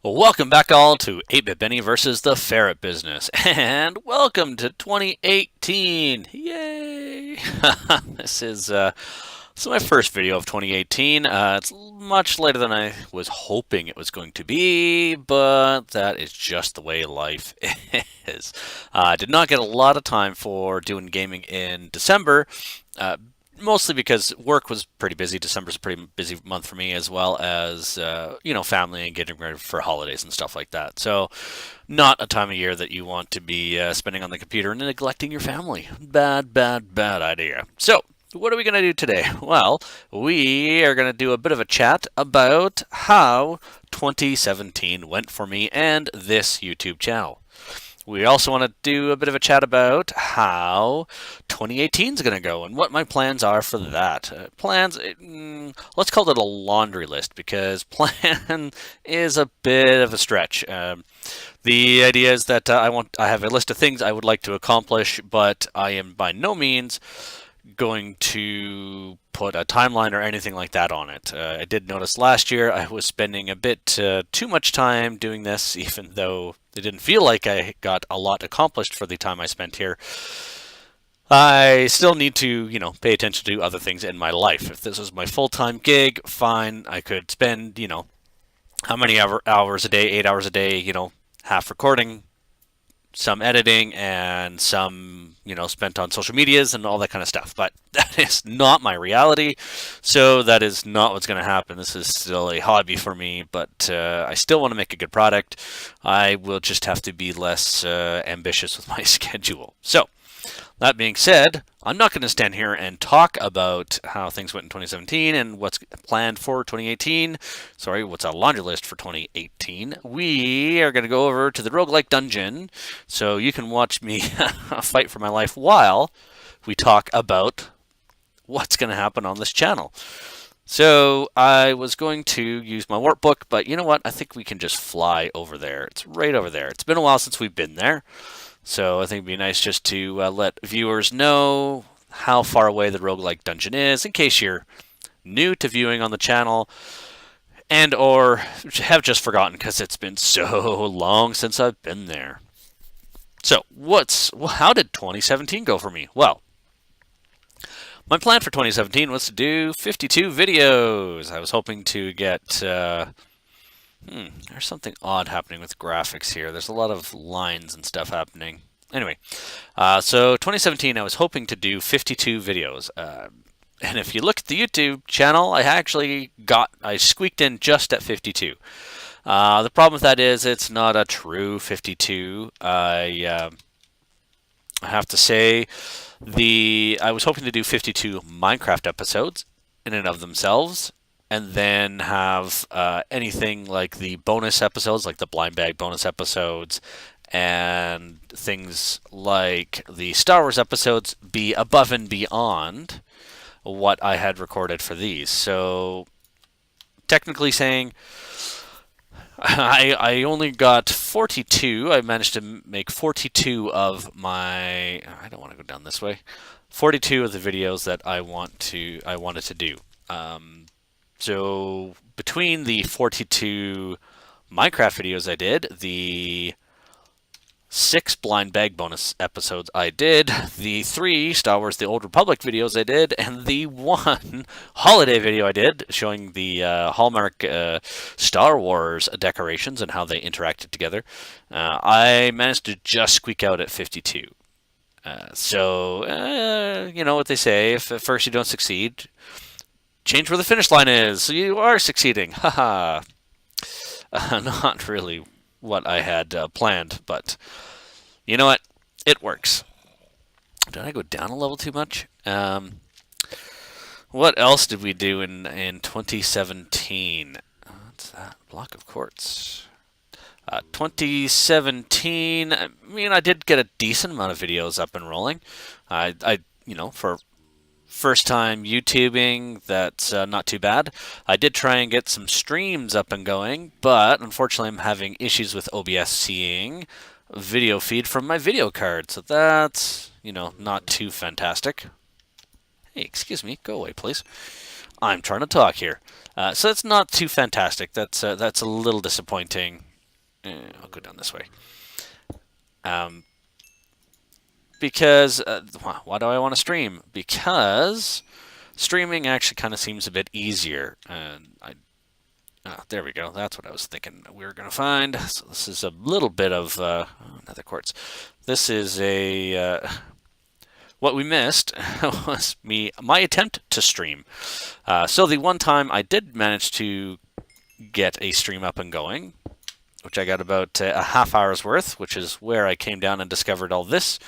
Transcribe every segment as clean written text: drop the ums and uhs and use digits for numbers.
Welcome back all to 8-Bit Benny versus the Ferret Business, and welcome to 2018! Yay! This is my first video of 2018. It's much later than I was hoping it was going to be, but that is just the way life is. I did not get a lot of time for doing gaming in December. Mostly because work was pretty busy. December's a pretty busy month for me, as well as family and getting ready for holidays and stuff like that. So, not a time of year that you want to be spending on the computer and neglecting your family. Bad, bad, bad idea. So, what are we going to do today? Well, we are going to do a bit of a chat about how 2017 went for me and this YouTube channel. We also want to do a bit of a chat about how 2018 is going to go and what my plans are for that. Let's call it a laundry list because plan is a bit of a stretch. The idea is that I have a list of things I would like to accomplish, but I am by no means going to put a timeline or anything like that on it. I did notice last year I was spending a bit too much time doing this, even though it didn't feel like I got a lot accomplished for the time I spent here. I still need to, pay attention to other things in my life. If this was my full-time gig, fine. I could spend, how many hours a day, 8 hours a day, half recording, some editing, and some, spent on social medias and all that kind of stuff. But that is not my reality, so that is not what's going to happen. This is still a hobby for me, but I still want to make a good product. I will just have to be less ambitious with my schedule. So, that being said, I'm not going to stand here and talk about how things went in 2017 and what's planned for 2018. Sorry, what's on a laundry list for 2018. We are going to go over to the roguelike dungeon, so you can watch me fight for my life while we talk about what's going to happen on this channel. So I was going to use my workbook, but you know what? I think we can just fly over there. It's right over there. It's been a while since we've been there. So I think it'd be nice just to let viewers know how far away the roguelike dungeon is, in case you're new to viewing on the channel and or have just forgotten because it's been so long since I've been there. So how did 2017 go for me? Well, my plan for 2017 was to do 52 videos. I was hoping to get... there's something odd happening with graphics here. There's a lot of lines and stuff happening. Anyway, so 2017, I was hoping to do 52 videos. And if you look at the YouTube channel, I squeaked in just at 52. The problem with that is it's not a true 52. I have to say, I was hoping to do 52 Minecraft episodes in and of themselves, and then have anything like the bonus episodes, like the blind bag bonus episodes, and things like the Star Wars episodes be above and beyond what I had recorded for these. So, technically saying, I only got 42. I managed to make 42 of my... I don't want to go down this way. 42 of the videos that I wanted to do. So between the 42 Minecraft videos I did, the 6 blind bag bonus episodes I did, the 3 Star Wars The Old Republic videos I did, and the 1 holiday video I did showing the Hallmark Star Wars decorations and how they interacted together, I managed to just squeak out at 52. So, you know what they say, if at first you don't succeed, change where the finish line is, so you are succeeding. Haha. Not really what I had planned, but you know what? It works. Did I go down a level too much? What else did we do in 2017? What's that? Block of quartz. 2017, I mean, I did get a decent amount of videos up and rolling. For first time YouTubing, that's not too bad. I did try and get some streams up and going, but unfortunately I'm having issues with OBS seeing video feed from my video card, so that's, not too fantastic. Hey, excuse me, go away, please. I'm trying to talk here. So that's not too fantastic. That's a little disappointing. I'll go down this way. Because why do I want to stream? Because streaming actually kind of seems a bit easier. And there we go. That's what I was thinking we were going to find. So this is a little bit of another quartz. This is a what we missed was my attempt to stream. So the one time I did manage to get a stream up and going, which I got about a half hour's worth, which is where I came down and discovered all this.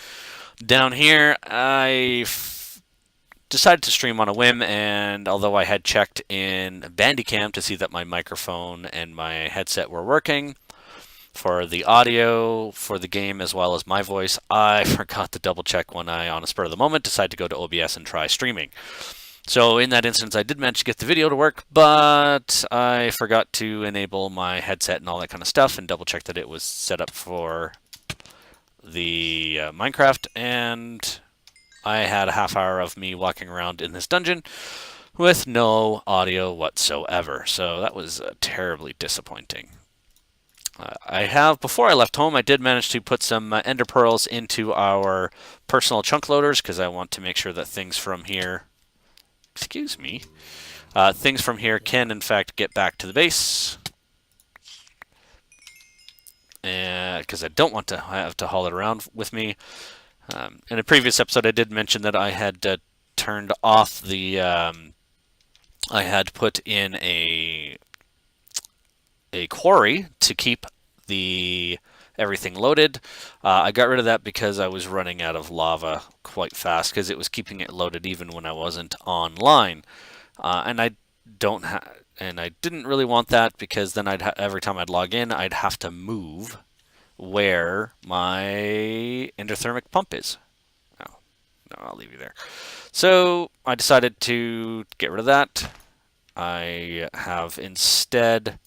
Down here, I decided to stream on a whim, and although I had checked in Bandicam to see that my microphone and my headset were working for the audio for the game as well as my voice, I forgot to double check when I, on a spur of the moment, decided to go to OBS and try streaming. So in that instance, I did manage to get the video to work, but I forgot to enable my headset and all that kind of stuff and double check that it was set up for the Minecraft, and I had a half hour of me walking around in this dungeon with no audio whatsoever. So that was terribly disappointing. Before I left home, I did manage to put some ender pearls into our personal chunk loaders because I want to make sure that things from here, things from here can in fact get back to the base. Because I don't want to have to haul it around with me. In a previous episode, I did mention that I had turned off the. I had put in a quarry to keep everything loaded. I got rid of that because I was running out of lava quite fast because it was keeping it loaded even when I wasn't online, and I don't have. And I didn't really want that because then every time I'd log in, I'd have to move where my endothermic pump is. No, I'll leave you there. So I decided to get rid of that. I have instead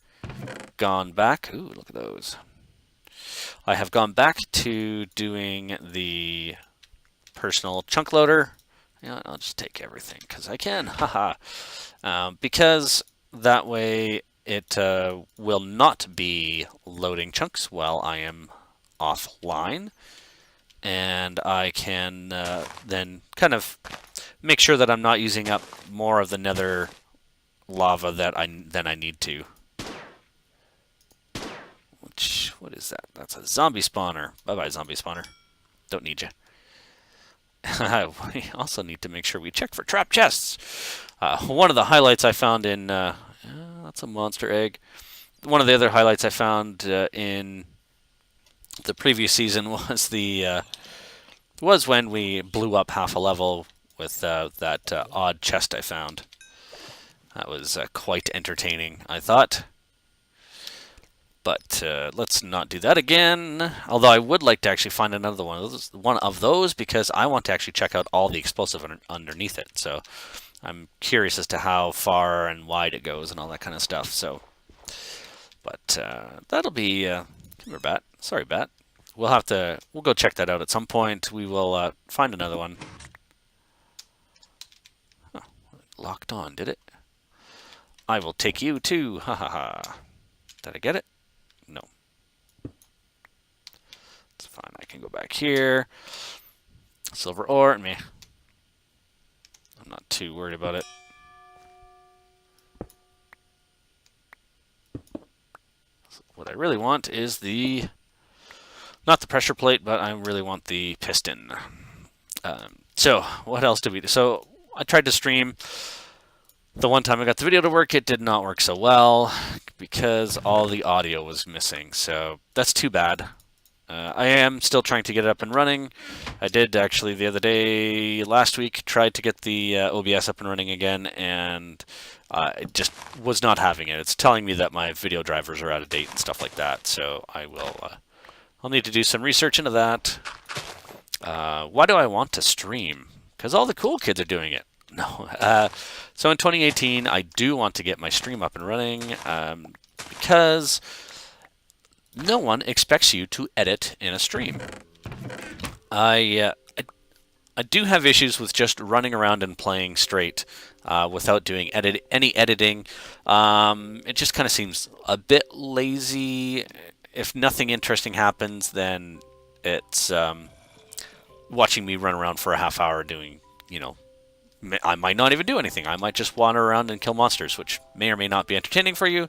gone back. Ooh, look at those. I have gone back to doing the personal chunk loader. I'll just take everything because I can. Haha. Because that way it will not be loading chunks while I am offline, and I can then kind of make sure that I'm not using up more of the nether lava than I need to. What is that? That's a zombie spawner. Bye-bye, zombie spawner. Don't need you. We also need to make sure we check for trap chests. One of the highlights I found in that's a monster egg. One of the other highlights I found in the previous season was when we blew up half a level with that odd chest I found. That was quite entertaining, I thought. But let's not do that again. Although I would like to actually find another one of those because I want to actually check out all the explosive underneath it. So I'm curious as to how far and wide it goes and all that kind of stuff. So, but that'll be. Come here, Bat. Sorry, Bat. We'll go check that out at some point. We will find another one. Oh, locked on, did it? I will take you too. Ha ha ha. Did I get it? No. It's fine. I can go back here. Silver ore. Meh. I'm not too worried about it. What I really want is not the pressure plate, but I really want the piston. So what else did we do? So I tried to stream. The one time I got the video to work, it did not work so well because all the audio was missing. So that's too bad. I am still trying to get it up and running. I did actually the other day, last week, tried to get the OBS up and running again, and it just was not having it. It's telling me that my video drivers are out of date and stuff like that. So I'll need to do some research into that. Why do I want to stream? Because all the cool kids are doing it. No. So in 2018, I do want to get my stream up and running because no one expects you to edit in a stream. I do have issues with just running around and playing straight without doing any editing. It just kind of seems a bit lazy, if nothing interesting happens, then it's watching me run around for a half hour doing, I might not even do anything. I might just wander around and kill monsters, which may or may not be entertaining for you.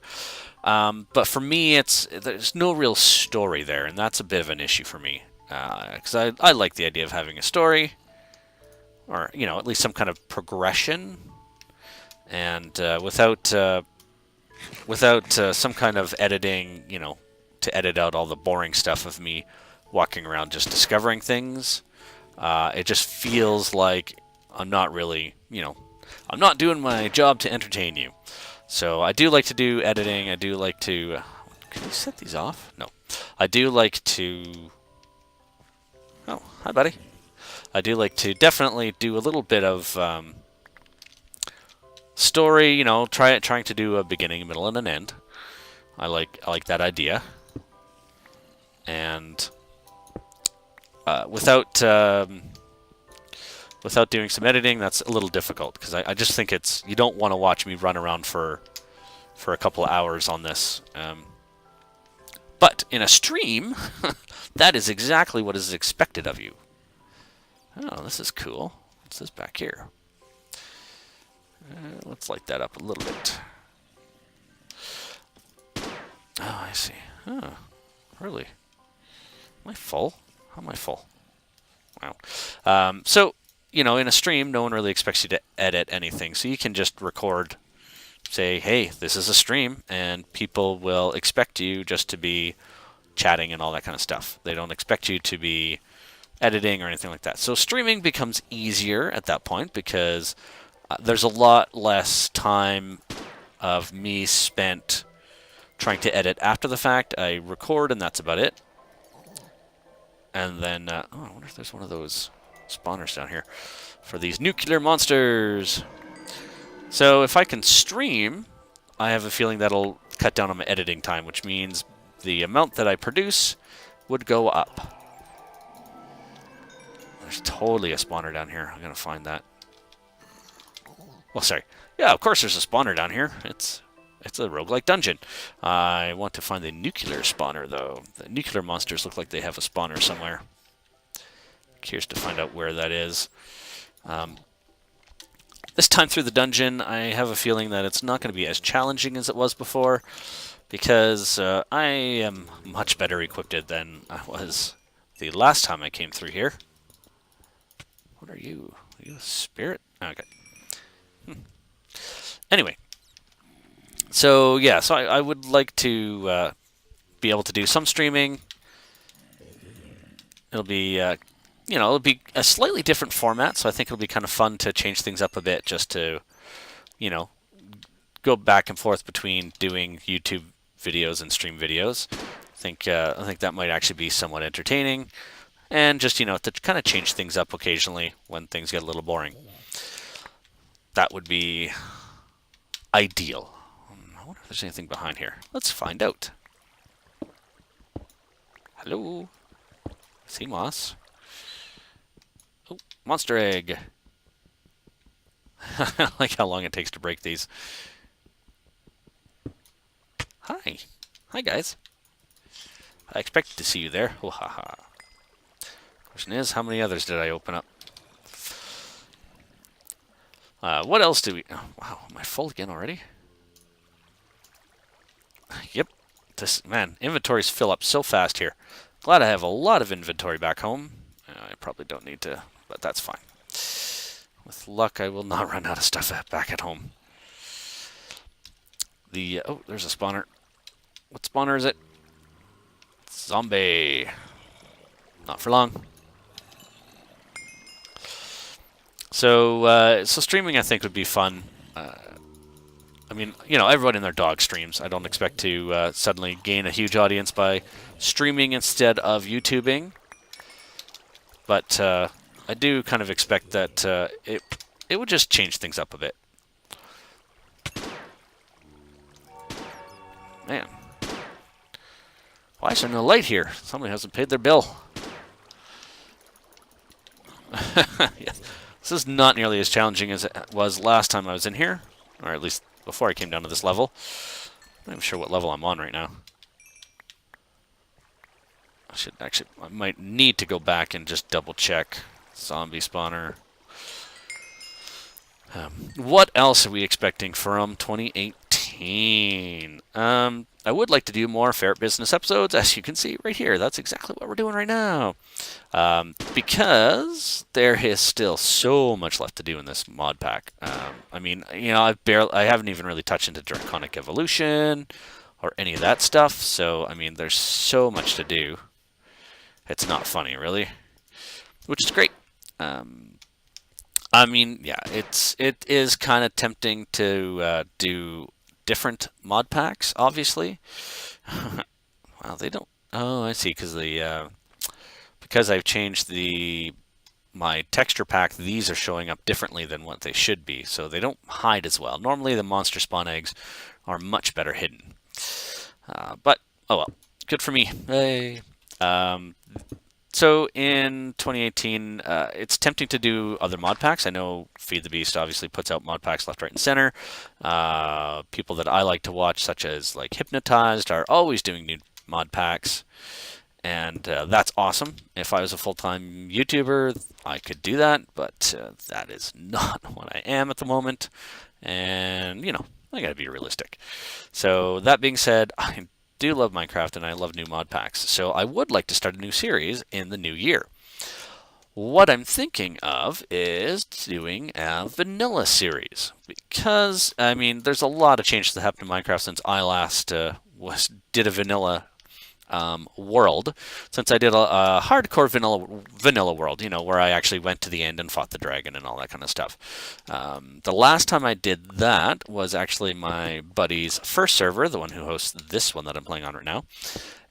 But for me, there's no real story there, and that's a bit of an issue for me. Because I like the idea of having a story, or, at least some kind of progression. And without some kind of editing, to edit out all the boring stuff of me walking around just discovering things, it just feels like I'm not really, I'm not doing my job to entertain you. So I do like to do editing. I do like to... can you set these off? No. I do like to... Oh, hi, buddy. I do like to definitely do a little bit of story, trying to do a beginning, a middle, and an end. I like that idea. And without doing some editing, that's a little difficult, because I just think you don't want to watch me run around for a couple of hours on this. But in a stream, that is exactly what is expected of you. Oh, this is cool. What's this back here? Let's light that up a little bit. Oh, I see. Oh, really? Am I full? How am I full? Wow. So, in a stream, no one really expects you to edit anything. So you can just record, say, hey, this is a stream, and people will expect you just to be chatting and all that kind of stuff. They don't expect you to be editing or anything like that. So streaming becomes easier at that point, because there's a lot less time of me spent trying to edit after the fact. I record, and that's about it. And then, I wonder if there's one of those spawners down here for these nuclear monsters. So if I can stream, I have a feeling that'll cut down on my editing time, which means the amount that I produce would go up. There's totally a spawner down here. I'm going to find that. Well, sorry. Yeah, of course there's a spawner down here. It's a roguelike dungeon. I want to find the nuclear spawner, though. The nuclear monsters look like they have a spawner somewhere. Curious to find out where that is. This time through the dungeon, I have a feeling that it's not going to be as challenging as it was before, because I am much better equipped than I was the last time I came through here. What are you? Are you a spirit? Okay. Anyway. So, yeah, so I would like to be able to do some streaming. It'll be, it'll be a slightly different format, so I think it'll be kind of fun to change things up a bit, just to, go back and forth between doing YouTube videos and stream videos. I think that might actually be somewhat entertaining, and just, to kind of change things up occasionally when things get a little boring. That would be ideal. I wonder if there's anything behind here. Let's find out. Hello? Sea moss. Oh, monster egg. I like how long it takes to break these. Hi. Hi, guys. I expected to see you there. Oh, haha. Question is, how many others did I open up? What else do we... Oh, wow, am I full again already? Yep. Man, inventories fill up so fast here. Glad I have a lot of inventory back home. I probably don't need to, but that's fine. With luck, I will not run out of stuff back at home. Oh, there's a spawner. What spawner is it? Zombie. Not for long. So streaming, I think, would be fun. I mean, everyone and their dog streams. I don't expect to suddenly gain a huge audience by streaming instead of YouTubing. But I do kind of expect that it would just change things up a bit. Man. Why is there no light here? Somebody hasn't paid their bill. Yes. This is not nearly as challenging as it was last time I was in here. Or at least before I came down to this level. I'm not even sure what level I'm on right now. I might need to go back and just double check zombie spawner. What else are we expecting from 2018? I would like to do more Ferret business episodes, as you can see right here. That's exactly what we're doing right now. Because there is still so much left to do in this mod pack. I mean, you know, I haven't even really touched into Draconic Evolution or any of that stuff. So, I mean, there's so much to do. It's not funny, really, which is great. I mean, yeah, it is kind of tempting to do different mod packs, obviously. Well, they don't. Oh, I see, because I've changed my texture pack. These are showing up differently than what they should be, so they don't hide as well. Normally, the monster spawn eggs are much better hidden. But oh well, good for me. Hey. So in 2018, it's tempting to do other mod packs. I know Feed the Beast obviously puts out mod packs left, right, and center. People that I like to watch, such as like Hypnotized, are always doing new mod packs, and that's awesome. If I was a full-time YouTuber, I could do that, but that is not what I am at the moment, and you know, I gotta be realistic. So that being said, I do love Minecraft and I love new mod packs, so I would like to start a new series in the new year. What I'm thinking of is doing a vanilla series, because I mean there's a lot of changes that happened in Minecraft since I last did a vanilla world, since I did a hardcore vanilla world, you know, where I actually went to the end and fought the dragon and all that kind of stuff. The last time I did that was actually my buddy's first server, the one who hosts this one that I'm playing on right now.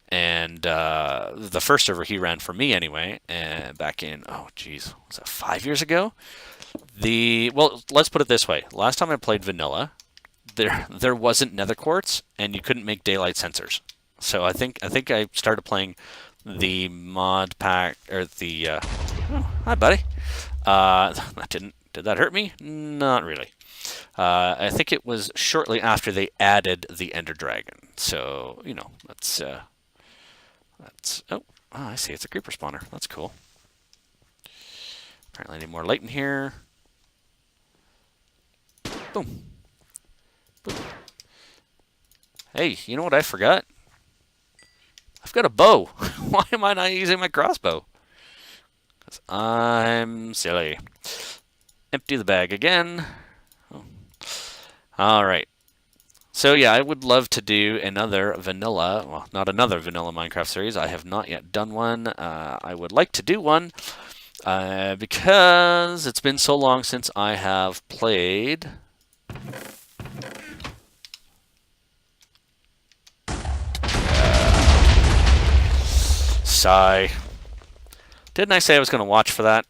And the first server he ran for me anyway, back in, oh geez, was that 5 years ago? Well, let's put it this way. Last time I played vanilla, there wasn't nether quartz, and you couldn't make daylight sensors. So I think I started playing the mod pack, or the oh, hi buddy. Did that hurt me? Not really. I think it was shortly after they added the Ender Dragon. So, you know, that's oh, I see, it's a creeper spawner. That's cool. Apparently I need more light in here. Boom. Boom. Hey, you know what I forgot? I've got a bow. Why am I not using my crossbow? Because I'm silly. Empty the bag again. Oh. All right. So yeah, I would love to do another vanilla, well, not another vanilla Minecraft series. I have not yet done one. I would like to do one because it's been so long since I have played. Sigh. Didn't I say I was going to watch for that?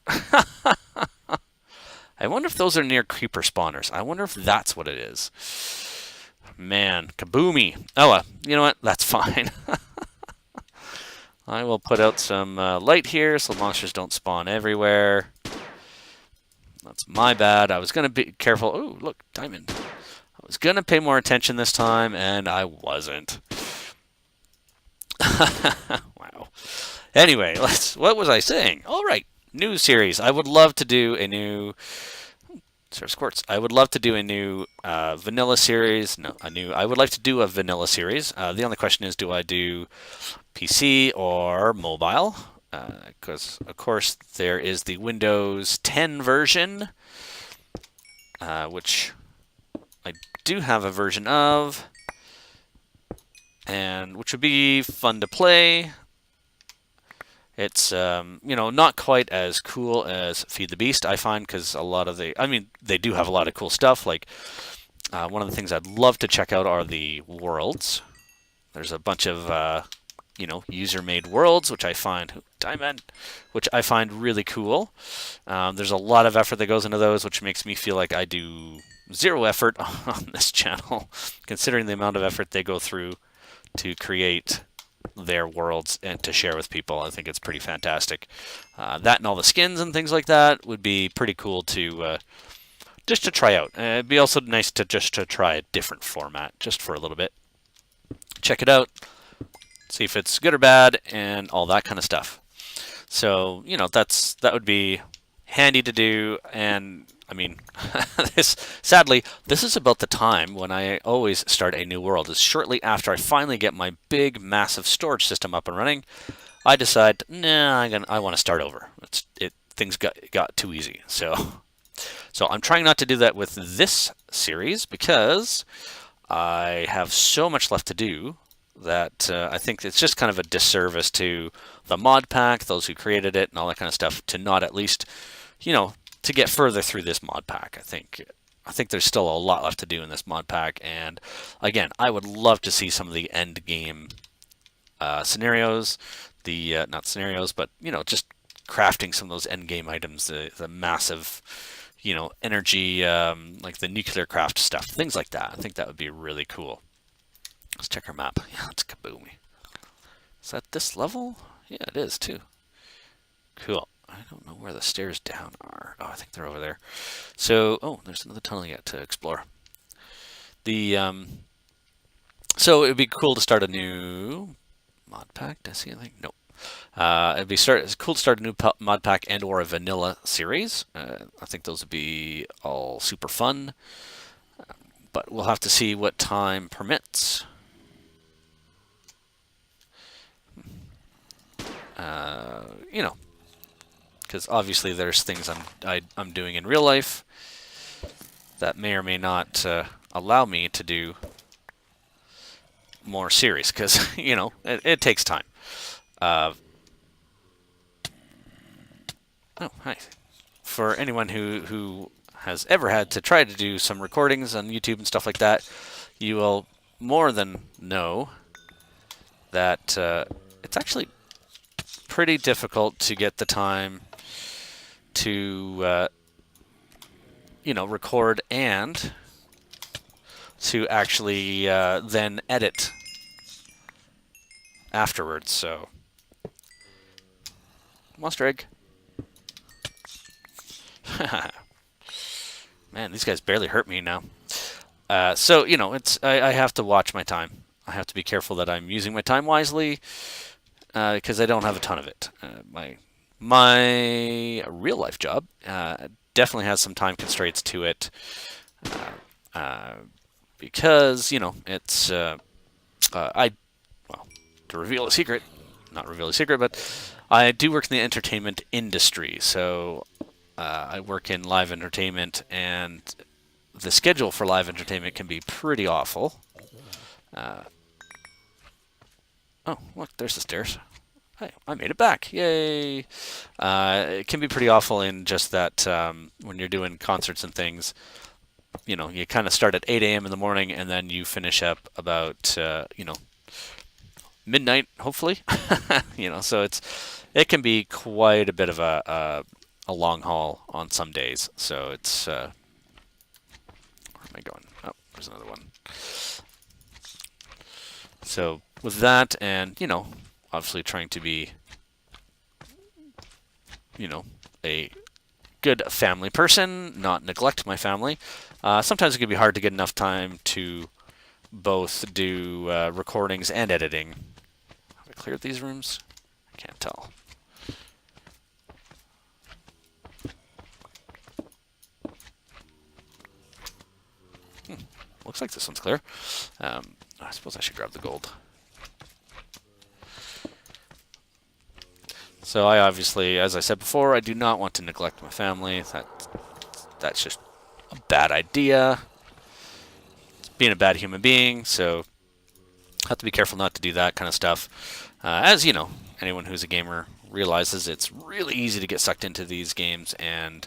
I wonder if those are near creeper spawners. I wonder if that's what it is. Man, kaboomy. Oh, you know what? That's fine. I will put out some light here so monsters don't spawn everywhere. That's my bad. I was going to be careful. Oh, look, diamond. I was going to pay more attention this time, and I wasn't. Wow. Anyway, what was I saying? All right, new series. I would love to do a new Source Quartz. I would love to do a new vanilla series. I would like to do a vanilla series. The only question is, do I do PC or mobile? Because of course there is the Windows 10 version, which I do have a version of, and which would be fun to play. It's you know, not quite as cool as Feed the Beast, I find, because they do have a lot of cool stuff. Like one of the things I'd love to check out are the worlds. There's a bunch of you know, user-made worlds, which I find really cool. There's a lot of effort that goes into those, which makes me feel like I do zero effort on this channel, considering the amount of effort they go through to create their worlds and to share with people. I think it's pretty fantastic. That and all the skins and things like that would be pretty cool to just to try out. It'd be also nice to try a different format just for a little bit. Check it out. see if it's good or bad, and all that kind of stuff. So, you know, that would be handy to do. And I mean, sadly, this is about the time when I always start a new world. Is shortly after I finally get my big, massive storage system up and running, I decide, nah, I want to start over. Things got too easy. So I'm trying not to do that with this series because I have so much left to do that I think it's just kind of a disservice to the mod pack, those who created it, and all that kind of stuff, to not at least, you know, to get further through this mod pack. I think there's still a lot left to do in this mod pack, and again, I would love to see some of the end game scenarios, not scenarios, but you know, just crafting some of those end game items, the massive, you know, energy, like the nuclear craft stuff, things like that. I think that would be really cool. Let's check our map. Yeah, it's kaboomy. Is that this level? Yeah, it is too. Cool. I don't know where the stairs down are. Oh, I think they're over there. So, oh, there's another tunnel yet to explore. So it would be cool to start a new mod pack. Did I see anything? Nope. It's cool to start a new mod pack and or a vanilla series. I think those would be all super fun. But we'll have to see what time permits. You know, because obviously there's things I'm doing in real life that may or may not allow me to do more series, because you know it takes time. Oh, hi. For anyone who has ever had to try to do some recordings on YouTube and stuff like that, you will more than know that it's actually pretty difficult to get the time to you know, record and to actually then edit afterwards. So, monster egg. Man, these guys barely hurt me now. So you know, I have to watch my time. I have to be careful that I'm using my time wisely, because I don't have a ton of it. My real life job definitely has some time constraints to it, because you know it's well, to reveal a secret, not reveal a secret, but I do work in the entertainment industry. So I work in live entertainment, and the schedule for live entertainment can be pretty awful. Oh, look, there's the stairs. Hey, I made it back. Yay! It can be pretty awful in just that when you're doing concerts and things, you know, you kind of start at 8 a.m. in the morning, and then you finish up about, you know, midnight, hopefully. You know, so it can be quite a bit of a long haul on some days. So it's, where am I going? Oh, there's another one. So with that, and you know, obviously trying to be, you know, a good family person, not neglect my family. Sometimes it can be hard to get enough time to both do recordings and editing. Have I cleared these rooms? I can't tell. Looks like this one's clear. I suppose I should grab the gold. So I obviously, as I said before, I do not want to neglect my family. That's just a bad idea. It's being a bad human being, so I have to be careful not to do that kind of stuff. As you know, anyone who's a gamer realizes it's really easy to get sucked into these games and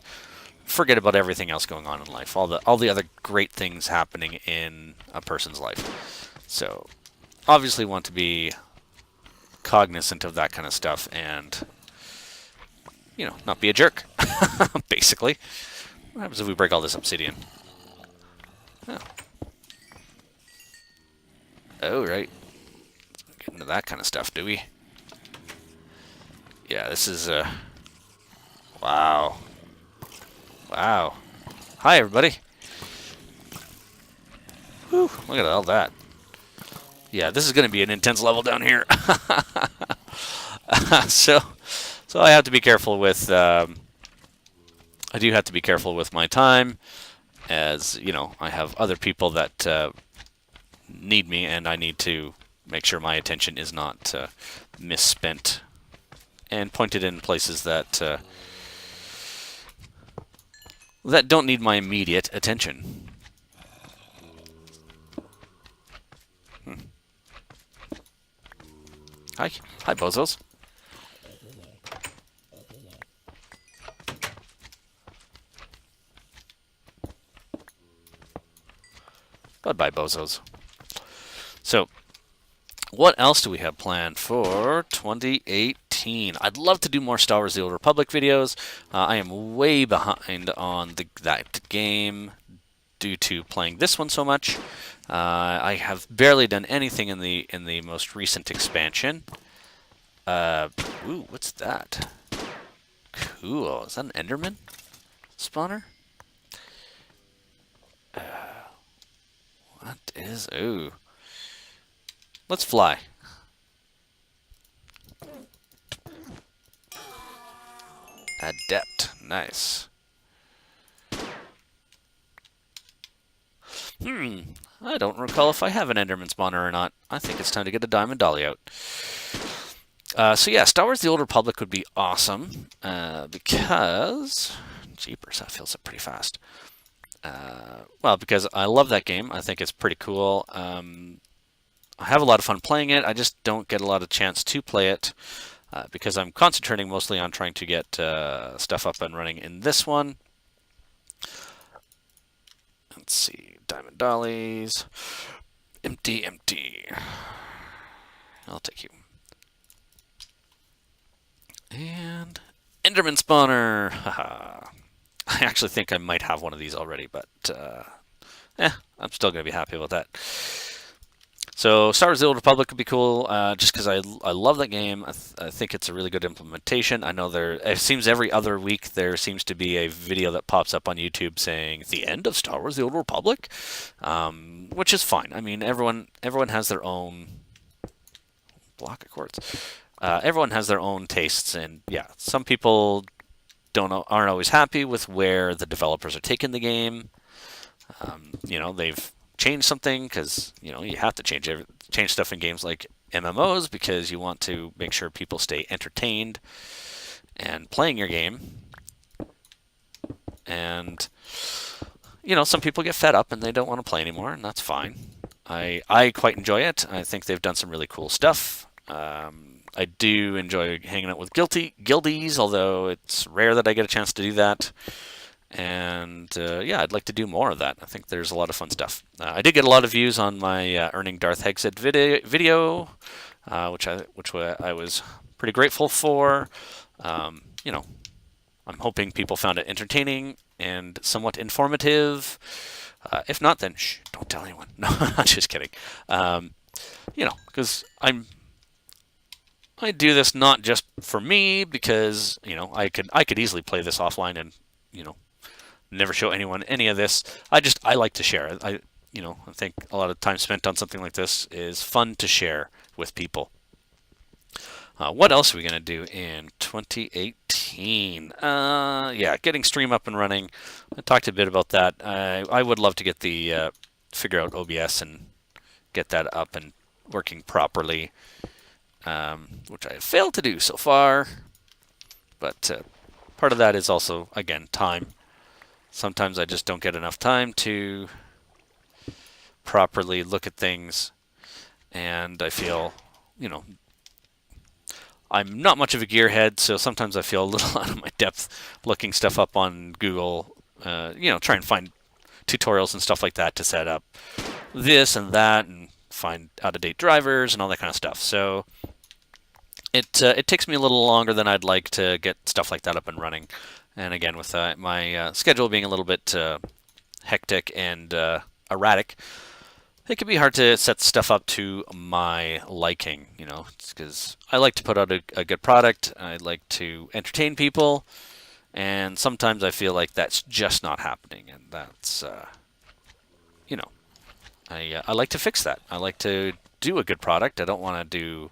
forget about everything else going on in life, all the other great things happening in a person's life. So obviously want to be cognizant of that kind of stuff and, you know, not be a jerk. Basically, what happens if we break all this obsidian? Oh, right. Get into that kind of stuff, do we? Yeah, this is wow. Hi, everybody. Whew, look at all that. Yeah, this is going to be an intense level down here. so, so I have to be careful with. I do have to be careful with my time, as you know, I have other people that need me, and I need to make sure my attention is not misspent and pointed in places that that don't need my immediate attention. Hi, hi, bozos. Goodbye, bozos. So, what else do we have planned for 2018? I'd love to do more Star Wars: The Old Republic videos. I am way behind on that game due to playing this one so much. I have barely done anything in the most recent expansion. Ooh, what's that? Cool. Is that an Enderman spawner? What is? Ooh. Let's fly. Adept. Nice. I don't recall if I have an Enderman spawner or not. I think it's time to get a Diamond Dolly out. So yeah, Star Wars: The Old Republic would be awesome because... Jeepers, that fills up pretty fast. Well, because I love that game. I think it's pretty cool. I have a lot of fun playing it. I just don't get a lot of chance to play it because I'm concentrating mostly on trying to get stuff up and running in this one. Let's see. Diamond Dollies. Empty, empty. I'll take you. And Enderman Spawner. Haha. I actually think I might have one of these already, but I'm still going to be happy about that. So Star Wars: The Old Republic would be cool, just because I love that game. I think it's a really good implementation. I know it seems every other week there seems to be a video that pops up on YouTube saying the end of Star Wars: The Old Republic, which is fine. I mean, everyone has their own block of quartz. Everyone has their own tastes, and yeah, some people aren't always happy with where the developers are taking the game. You know, they've changed something because you know you have to change stuff in games like MMOs because you want to make sure people stay entertained and playing your game. And you know, some people get fed up and they don't want to play anymore, and that's fine. I quite enjoy it. I think they've done some really cool stuff. I do enjoy hanging out with guildies, although it's rare that I get a chance to do that. And yeah, I'd like to do more of that. I think there's a lot of fun stuff. I did get a lot of views on my earning Darth Hexed video, which I was pretty grateful for. You know, I'm hoping people found it entertaining and somewhat informative. If not, then shh, don't tell anyone. No, I'm just kidding. You know, because I do this not just for me, because you know I could easily play this offline and you know never show anyone any of this. I like to share. I think a lot of time spent on something like this is fun to share with people. What else are we gonna do in 2018? Yeah, getting stream up and running. I talked a bit about that. I would love to get the figure out OBS and get that up and working properly. Which I have failed to do so far, but part of that is also, again, time. Sometimes I just don't get enough time to properly look at things, and I feel, you know, I'm not much of a gearhead, so sometimes I feel a little out of my depth looking stuff up on Google, you know, try and find tutorials and stuff like that to set up this and that and find out-of-date drivers and all that kind of stuff. So it takes me a little longer than I'd like to get stuff like that up and running. And again, with my schedule being a little bit hectic and erratic, it can be hard to set stuff up to my liking, you know, because I like to put out a good product. I like to entertain people, and sometimes I feel like that's just not happening, and that's, you know, I like to fix that. I like to do a good product. I don't want to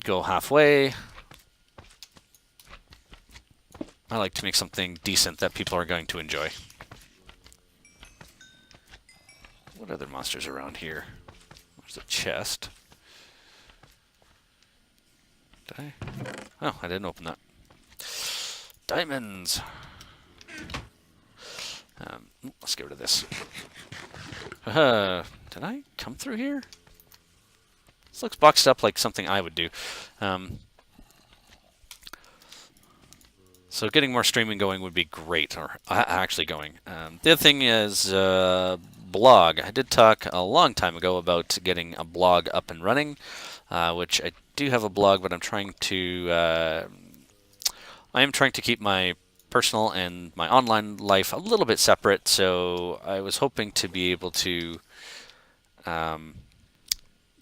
go halfway. I like to make something decent that people are going to enjoy. What other monsters around here? There's a chest. Did I? Oh, I didn't open that. Diamonds! Let's get rid of this. Did I come through here? This looks boxed up like something I would do. So getting more streaming going would be great, or actually going. The other thing is blog. I did talk a long time ago about getting a blog up and running, which I do have a blog, but I'm trying to keep my personal and my online life a little bit separate. So I was hoping to be able to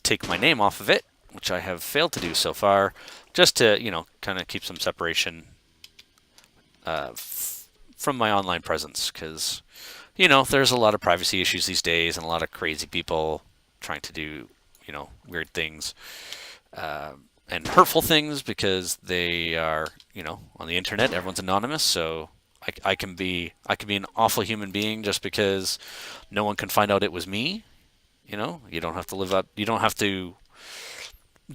take my name off of it, which I have failed to do so far, just to, you know, kind of keep some separation from my online presence, because, you know, there's a lot of privacy issues these days and a lot of crazy people trying to do, you know, weird things and hurtful things because they are, you know, on the internet. Everyone's anonymous, so I can be an awful human being just because no one can find out it was me. You know, you don't have to live up. You don't have to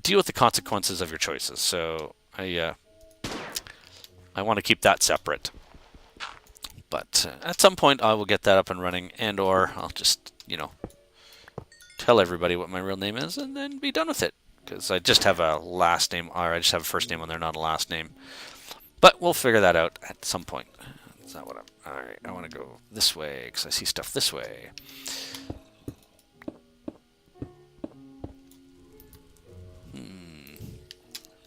deal with the consequences of your choices. So I want to keep that separate. But at some point I will get that up and running, and or I'll just, you know, tell everybody what my real name is and then be done with it. Because I just have a last name, or I just have a first name on there, not a last name. But we'll figure that out at some point. Is that what I'm... Alright, I want to go this way, because I see stuff this way.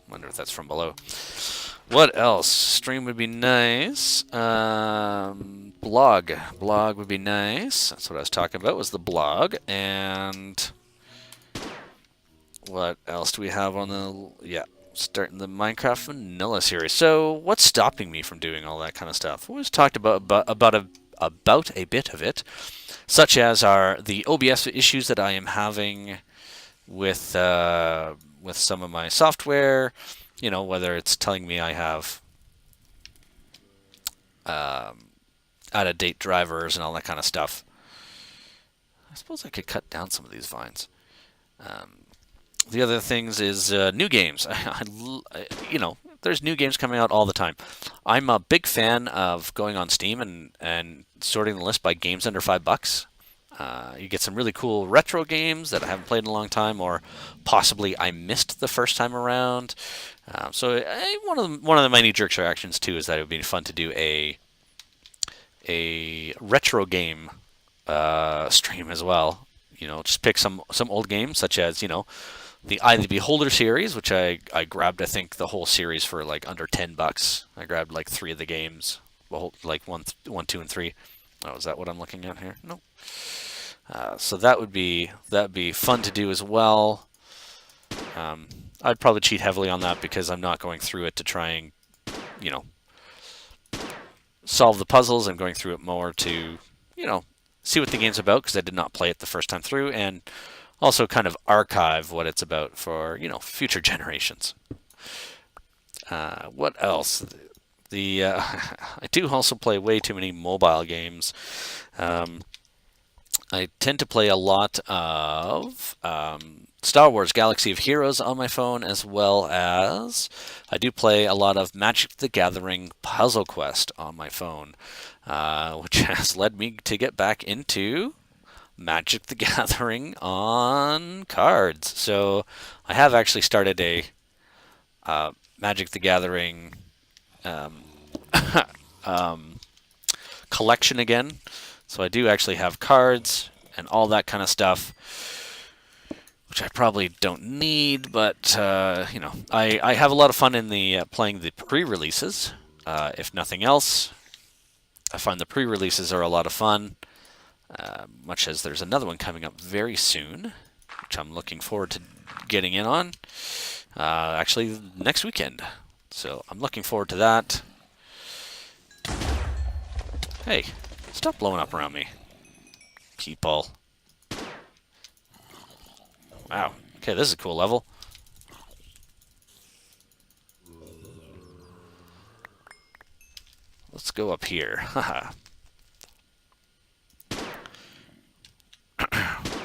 Wonder if that's from below. What else? Stream would be nice. Blog. Blog would be nice. That's what I was talking about, was the blog. And what else do we have on the... Yeah, starting the Minecraft Vanilla series. So what's stopping me from doing all that kind of stuff? We always talked about a bit of it, such as the OBS issues that I am having with some of my software. You know, whether it's telling me I have out-of-date drivers and all that kind of stuff. I suppose I could cut down some of these vines. The other things is new games. You know, there's new games coming out all the time. I'm a big fan of going on Steam and sorting the list by games under $5. You get some really cool retro games that I haven't played in a long time, or possibly I missed the first time around. So one of my knee-jerk reactions too is that it would be fun to do a retro game stream as well. You know, just pick some old games, such as, you know, the Eye of the Beholder series, which I grabbed, I think, the whole series for like under $10. I grabbed like 3 of the games, like 1, 2, and 3. Oh, is that what I'm looking at here? No. So that'd be fun to do as well. I'd probably cheat heavily on that because I'm not going through it to try and, you know, solve the puzzles. I'm going through it more to, you know, see what the game's about, because I did not play it the first time through, and also kind of archive what it's about for, you know, future generations. What else? I do also play way too many mobile games. I tend to play a lot of Star Wars Galaxy of Heroes on my phone, as well as I do play a lot of Magic the Gathering Puzzle Quest on my phone, which has led me to get back into Magic the Gathering on cards. So I have actually started a Magic the Gathering collection again. So I do actually have cards and all that kind of stuff, which I probably don't need, but you know, I have a lot of fun in the playing the pre-releases. If nothing else, I find the pre-releases are a lot of fun. Much as there's another one coming up very soon, which I'm looking forward to getting in on. Actually, next weekend. So I'm looking forward to that. Hey, stop blowing up around me, people. Wow. Okay, this is a cool level. Let's go up here. Haha.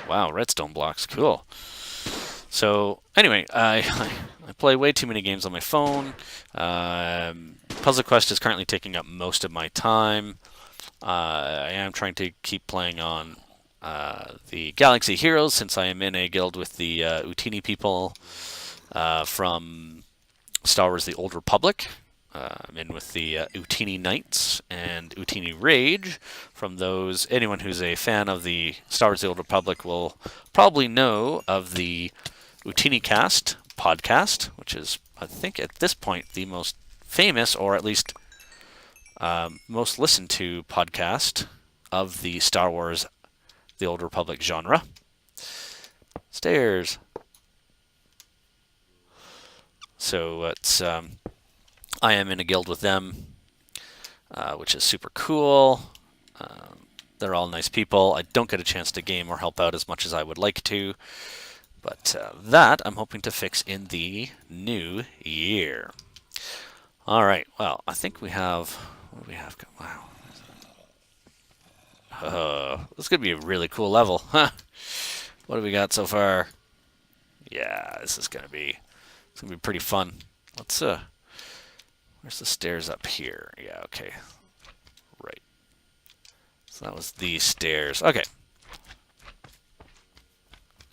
Wow, redstone blocks. Cool. So, anyway, I play way too many games on my phone. Puzzle Quest is currently taking up most of my time. I am trying to keep playing on the Galaxy Heroes since I am in a guild with the Utini people from Star Wars The Old Republic. I'm in with the Utini Knights and Utini Rage. From those, anyone who's a fan of the Star Wars The Old Republic will probably know of the Utini Cast podcast, which is, I think, at this point, the most famous, or at least most listened to podcast of the Star Wars The Old Republic genre. Stairs. So it's I am in a guild with them, which is super cool. They're all nice people. I don't get a chance to game or help out as much as I would like to, but that I'm hoping to fix in the new year. All right. Well, I think we have. What do we have? Wow. This is gonna be a really cool level, huh? What do we got so far? Yeah, this is gonna be. It's gonna be pretty fun. Let's Where's the stairs up here? Yeah, okay. Right. So that was these stairs. Okay.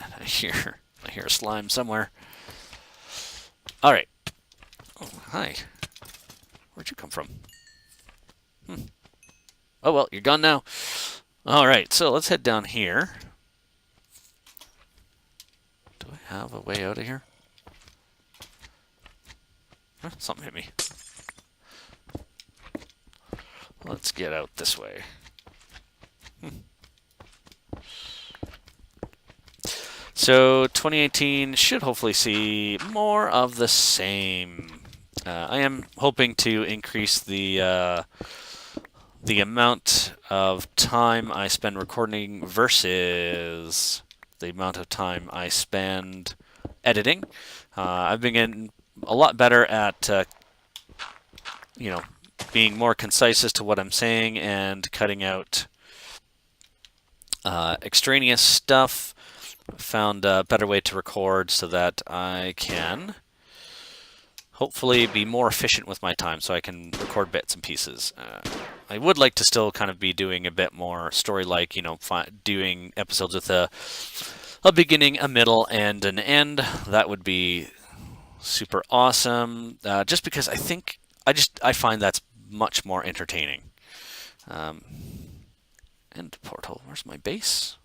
I hear a slime somewhere. All right. Oh, hi. Where'd you come from? Oh, well, you're gone now. All right, so let's head down here. Do I have a way out of here? Huh, something hit me. Let's get out this way. So 2018 should hopefully see more of the same. I am hoping to increase the amount of time I spend recording versus the amount of time I spend editing. I've been getting a lot better at being more concise as to what I'm saying and cutting out extraneous stuff. Found a better way to record so that I can hopefully be more efficient with my time so I can record bits and pieces. I would like to still kind of be doing a bit more story-like, doing episodes with a beginning, a middle, and an end. That would be super awesome. Just because I find that's much more entertaining. End portal. Where's my base?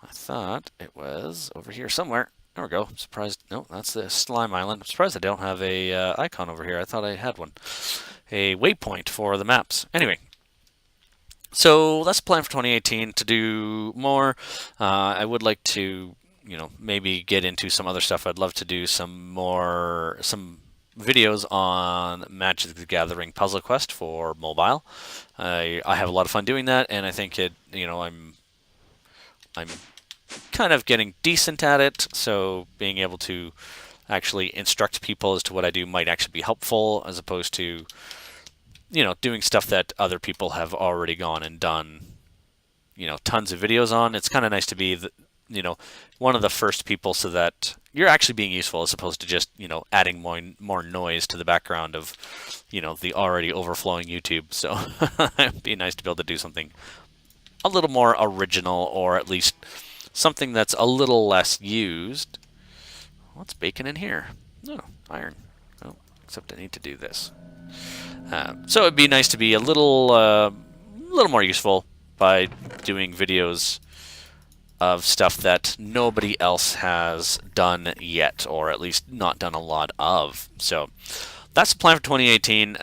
I thought it was over here somewhere. There we go. I'm surprised. No, that's the slime island. I'm surprised I don't have a icon over here. I thought I had one. A waypoint for the maps. Anyway. So that's the plan for 2018, to do more. I would like to, maybe get into some other stuff. I'd love to do some videos on Magic the Gathering Puzzle Quest for mobile. I have a lot of fun doing that, and I think I'm kind of getting decent at it, so being able to actually instruct people as to what I do might actually be helpful, as opposed to doing stuff that other people have already gone and done tons of videos on. It's kind of nice to be one of the first people, so that you're actually being useful, as opposed to just adding more noise to the background of the already overflowing YouTube. So it'd be nice to be able to do something a little more original, or at least something that's a little less used. What's baking in here? No, iron. Oh, except I need to do this. So it'd be nice to be a little more useful by doing videos of stuff that nobody else has done yet, or at least not done a lot of. So that's the plan for 2018.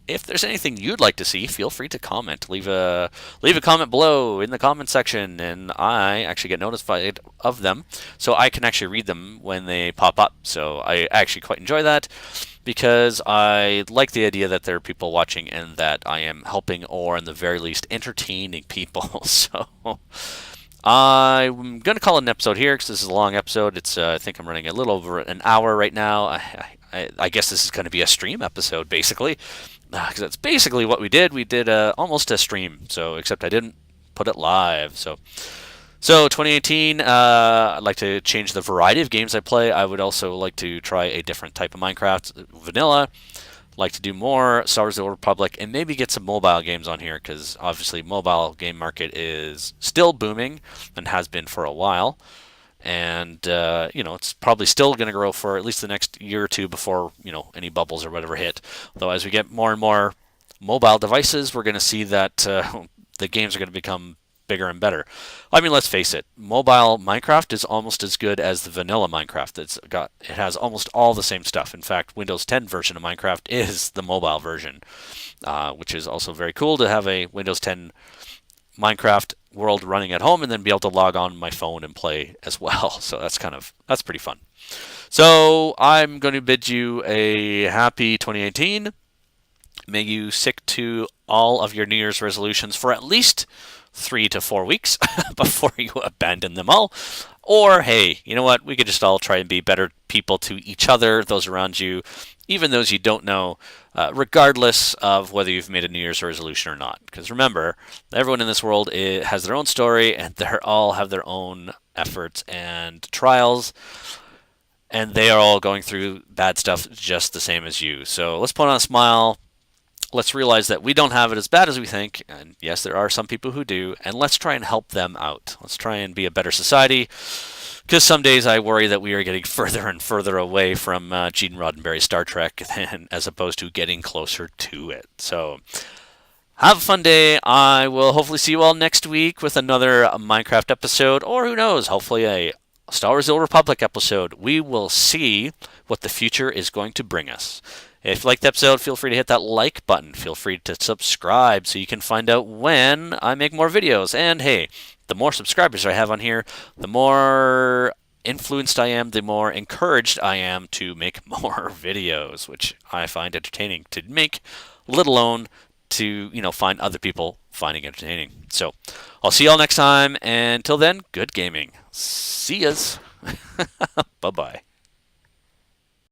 If there's anything you'd like to see, feel free to comment. Leave a comment below in the comment section, and I actually get notified of them, so I can actually read them when they pop up. So I actually quite enjoy that. because I like the idea that there are people watching and that I am helping or, in the very least, entertaining people. So I'm going to call it an episode here because this is a long episode. It's I think I'm running a little over an hour right now. I guess this is going to be a stream episode, basically, because that's basically what we did. We did almost a stream, so except I didn't put it live. So 2018, I'd like to change the variety of games I play. I would also like to try a different type of Minecraft, vanilla. Like to do more Star Wars: The Old Republic, and maybe get some mobile games on here, because obviously mobile game market is still booming and has been for a while. And it's probably still going to grow for at least the next year or two before any bubbles or whatever hit. Though as we get more and more mobile devices, we're going to see that the games are going to become bigger and better. I mean, let's face it, mobile Minecraft is almost as good as the vanilla Minecraft. It has almost all the same stuff. In fact, Windows 10 version of Minecraft is the mobile version, which is also very cool to have a Windows 10 Minecraft world running at home and then be able to log on my phone and play as well. So that's pretty fun. So I'm going to bid you a happy 2018. May you stick to all of your New Year's resolutions for at least 3 to 4 weeks before you abandon them all. Or, hey, you know what? We could just all try and be better people to each other, those around you, even those you don't know, regardless of whether you've made a New Year's resolution or not. Because remember, everyone in this world has their own story, and they all have their own efforts and trials, and they are all going through bad stuff just the same as you. So let's put on a smile. Let's realize that we don't have it as bad as we think, and yes, there are some people who do, and let's try and help them out. Let's try and be a better society, because some days I worry that we are getting further and further away from Gene Roddenberry's Star Trek as opposed to getting closer to it. So have a fun day. I will hopefully see you all next week with another Minecraft episode, or who knows, hopefully a Star Wars: The Old Republic episode. We will see what the future is going to bring us. If you liked the episode, feel free to hit that like button. Feel free to subscribe so you can find out when I make more videos. And hey, the more subscribers I have on here, the more influenced I am, the more encouraged I am to make more videos, which I find entertaining to make, let alone to, find other people finding entertaining. So I'll see you all next time. And until then, good gaming. See yas. Bye-bye.